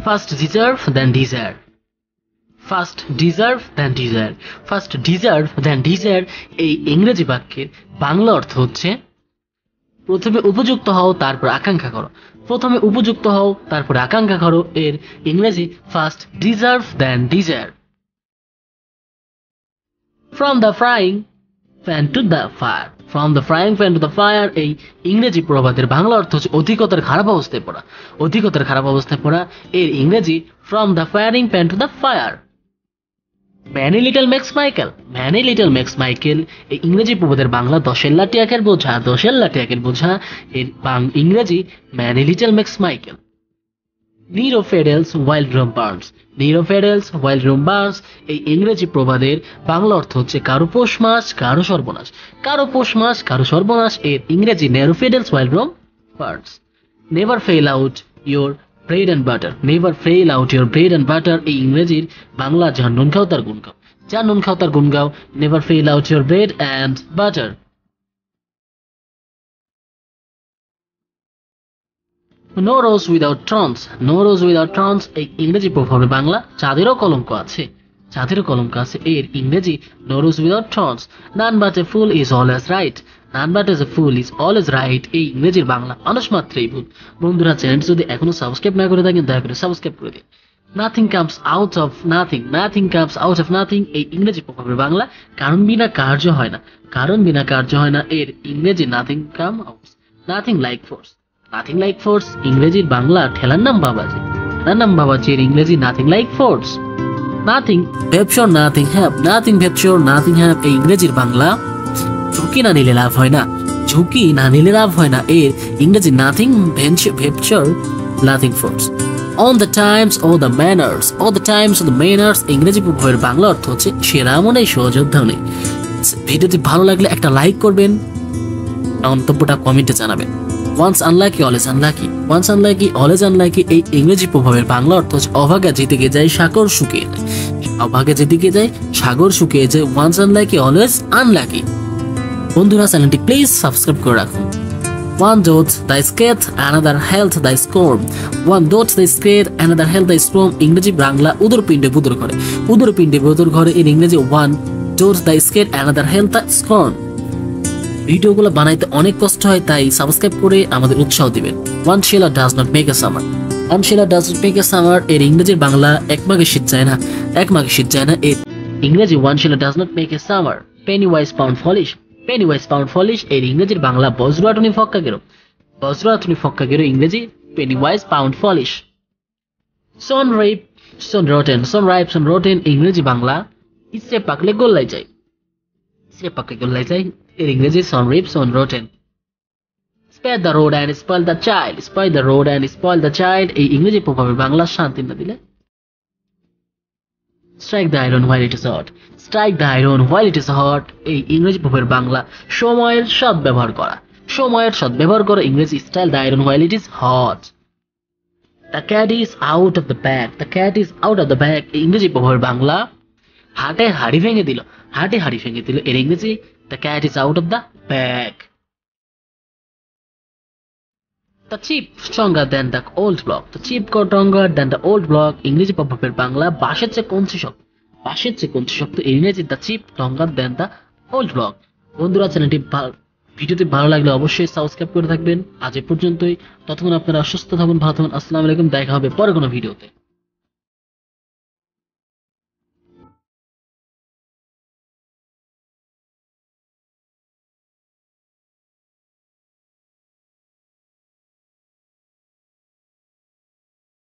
First deserve then desire. First deserve then desire. First deserve then desire এই ইংরেজি বাক্যের বাংলা অর্থ হচ্ছে প্রথমে উপযুক্ত হও তারপর আকাঙ্ক্ষা করো। প্রথমে উপযুক্ত হও তারপর আকাঙ্ক্ষা করো এর ইংরেজি first deserve then desire. From the frying pan to the fire. From the frying pan to the fire এই ইংরেজি প্রবাদের বাংলা অর্থ হচ্ছে অধিকতার খারাপ অবস্থায় পড়া। অধিকতার খারাপ অবস্থায় পড়া এর ইংরেজি from the firing pan to the fire. Many little makes Michael. Many little makes Michael এই ইংরেজি প্রবাদের বাংলা দশের লাঠি একের বোঝা। দশের লাঠি একের বোঝা এর ইংরেজি many little makes Michael. Nero fails while Rome burns. Nero fails while Rome burns এই ইংরেজি প্রবাদের বাংলা অর্থ হচ্ছে কারো পৌষ মাস কারো সর্বনাশ। কারো পৌষ মাস কারো সর্বনাশ এর ইংরেজি Nero fails while Rome burns. Never fail out your bread and butter. Never fail out your bread and butter এই ইংরেজির বাংলা যার নুন খাও তার গুণ গাও। যার নুন খাও তার গুণ গাও। Never fail out your bread and butter. No rose without thorns. No rose without thorns এই ইংরেজি প্রভাবে বাংলা চাঁদেরও কলঙ্ক আছে। চাঁদেরও কলঙ্ক আছে এর ইংরেজি no rose without thorns. None but a fool is always right. None but a fool is always right এই ইংরেজির বাংলা মানুষ মাত্রই ভুল। বন্ধুরা চ্যানেলটি যদি এখনো সাবস্ক্রাইব না করে থাকেন দয়া করে সাবস্ক্রাইব করে দিন। Nothing comes out of nothing. Nothing comes out of nothing এই ইংরেজি প্রভাবে বাংলা কারণ বিনা কার্য হয় না। কারণ বিনা কার্য হয় না এর ইংরেজি nothing come out. Nothing like force. Nothing like force ইংরেজির বাংলা ঠেলার নাম বাবাজি। ঠেলার নাম বাবাজির ইংরেজি nothing like force. Nothing ভেপসর nothing have. Nothing ভেপসর nothing have এই ইংরেজির বাংলা ঝুঁকি না নিলে লাভ হয় না। ঝুঁকি না নিলে লাভ হয় না এর ইংরেজি nothing ভেপসর nothing force. On the times or the manners. All the times or the manners ইংরেজি প্রভাবের বাংলা অর্থ হচ্ছে সেরা মনে সহযোদ্ধা নেই। ভিডিওটি ভালো লাগলে একটা লাইক করবেন, মন্তব্যটা কমেন্টে জানাবেন। Once unlucky always unlucky. Once unlucky always unlucky এই ইংরেজি প্রভাবের বাংলা অর্থ হচ্ছে অভাগা যেদিকে যায় সাগর শুকিয়ে যায়। অভাগা যেদিকে যায় সাগর শুকিয়ে যায়। Once unlucky always unlucky. বন্ধুরা চ্যানেলটি প্লিজ সাবস্ক্রাইব করে রাখুন। One doth thy scathe, another health thy scorn. One doth thy scathe, another health thy scorn ইংরেজি বাংলা উদরপিণ্ডে বুদর ঘরে। উদরপিণ্ডে বুদর ঘরে এর ইংরেজি one doth thy scathe, another health thy scorn. ভিডিওগুলো বানাইতে অনেক কষ্ট হয় তাই সাবস্ক্রাইব করে আমাদের উৎসাহ দিবেন। One sheller does not make a summer. One sheller does not make a summer এর ইংরেজির বাংলা এক মাঘে শীত যায় না। এক মাঘে শীত যায় না এর ইংরেজি one sheller does not make a summer. Penny wise pound foolish. Penny wise pound foolish এর ইংরেজির বাংলা বজ্রাটনি ফক্কা গেরো। বজ্রাটনি ফক্কা গেরো ইংরেজি penny wise pound foolish. Son ripe son rotten. Son ripe son rotten ইংরেজি বাংলা ইচ্ছে পাকলে গোল্লাই যায়। ইচ্ছে পাকলে গোল্লাই যায় এর ইংরেজি son ripe son rotten. Spare the road and spoil the child. Spare the road and spoil the child এই ইংরেজি প্রভাবের বাংলা শান্তি না দিলে strike the iron while it is hot. Strike the iron while it is hot এই ইংরেজি প্রভাবের বাংলা সময়ের সদ্ব্যবহার করা। সময়ের সদ্ব্যবহার করা ইংরেজি style the iron while it is hot. The cat is out of the bag. The cat is out of the bag এই ইংরেজি প্রভাবের বাংলা হাটে হাড়ি ভেঙে দিল। হাটে হাড়ি ভেঙে দিল এর ইংরেজি the cat is out of the bag. The cheap stronger than the old block. The cheap stronger than the old block ইংরেজি প্রভাবের বাংলা বাঁশের চেয়ে কঞ্চি শক্ত। বাঁশের চেয়ে কঞ্চি শক্ত ইংরেজি the cheap stronger than the old block. বন্ধুরা চ্যানেলটি ভিডিওটি ভালো লাগলে অবশ্যই সাবস্ক্রাইব করে থাকবেন। আজ এ পর্যন্তই। ততক্ষণ আপনারা সুস্থ থাকুন, ভালো থাকুন। আসসালামু আলাইকুম। দেখা হবে পরে কোনো ভিডিওতে।